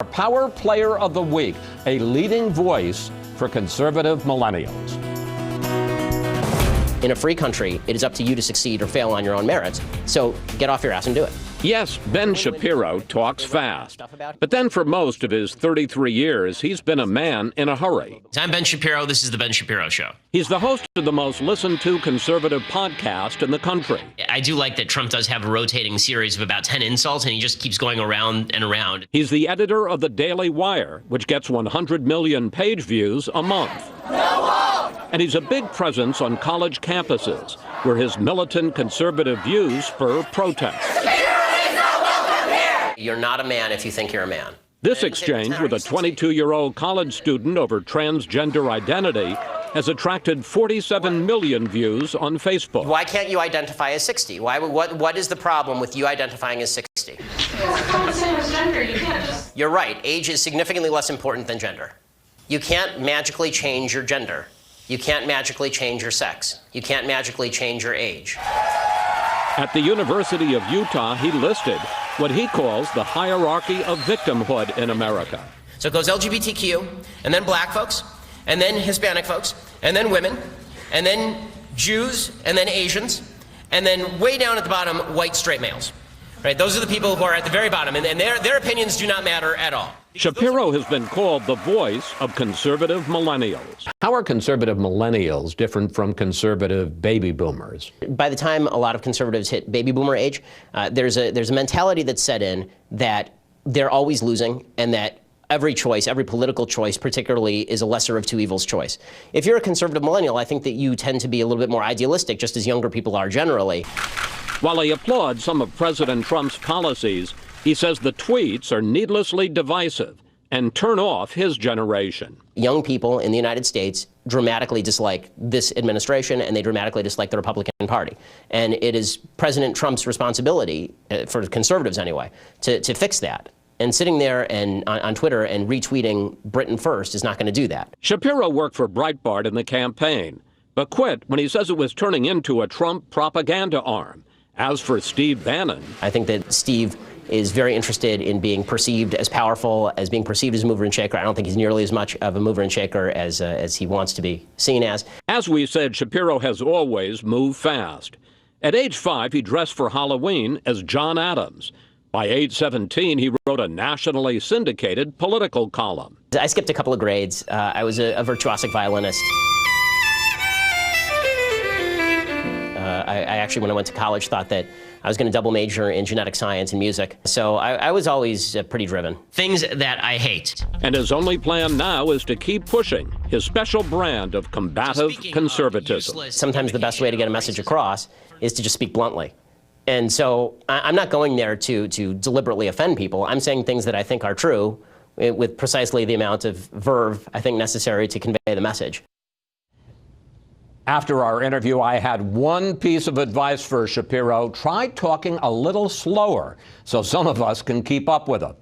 Power Player of the Week, a leading voice for conservative millennials. In a free country, it is up to you to succeed or fail on your own merits. So get off your ass and do it. Yes, Ben Shapiro talks fast. But then for most of his 33 years, he's been a man in a hurry. I'm Ben Shapiro. This is The Ben Shapiro Show. He's the host of the most listened to conservative podcast in the country. I do like that Trump does have a rotating series of about 10 insults, and he just keeps going around and around. He's the editor of the Daily Wire, which gets 100 million page views a month. And he's a big presence on college campuses, where his militant conservative views spur protests. You're not a man if you think you're a man. This exchange with a 22-year-old college student over transgender identity has attracted 47 million views on Facebook. Why can't you identify as 60? What is the problem with you identifying as 60? It's not the same as gender. You can't just... You're right. Age is significantly less important than gender. You can't magically change your gender. You can't magically change your sex. You can't magically change your age. At the University of Utah, he listed what he calls the hierarchy of victimhood in America. So it goes LGBTQ, and then black folks, and then Hispanic folks, and then women, and then Jews, and then Asians, and then way down at the bottom, white straight males. Right? Those are the people who are at the very bottom, and their opinions do not matter at all. Shapiro has been called the voice of conservative millennials. How are conservative millennials different from conservative baby boomers? By the time a lot of conservatives hit baby boomer age, there's a mentality that's set in that they're always losing, and that every choice, every political choice particularly, is a lesser of two evils choice. If you're a conservative millennial, I think that you tend to be a little bit more idealistic, just as younger people are generally. While he applauds some of President Trump's policies, he says the tweets are needlessly divisive and turn off his generation. Young people in the United States dramatically dislike this administration, and they dramatically dislike the Republican Party. And it is President Trump's responsibility, for conservatives anyway, to fix that. And sitting there and on Twitter and retweeting Britain First is not going to do that. Shapiro worked for Breitbart in the campaign, but quit when he says it was turning into a Trump propaganda arm. As for Steve Bannon, I think that Steve is very interested in being perceived as powerful, as being perceived as a mover and shaker. I don't think he's nearly as much of a mover and shaker as he wants to be seen as. As we said, Shapiro has always moved fast. At age 5, he dressed for Halloween as John Adams. By age 17, he wrote a nationally syndicated political column. I skipped a couple of grades. I was a virtuosic violinist. I actually, when I went to college, thought that I was going to double major in genetic science and music. So I was always pretty driven. Things that I hate. And his only plan now is to keep pushing his special brand of combative conservatism. Sometimes the best way to get a message across is to just speak bluntly. And so I'm not going there to deliberately offend people. I'm saying things that I think are true with precisely the amount of verve I think necessary to convey the message. After our interview, I had one piece of advice for Shapiro. Try talking a little slower so some of us can keep up with him.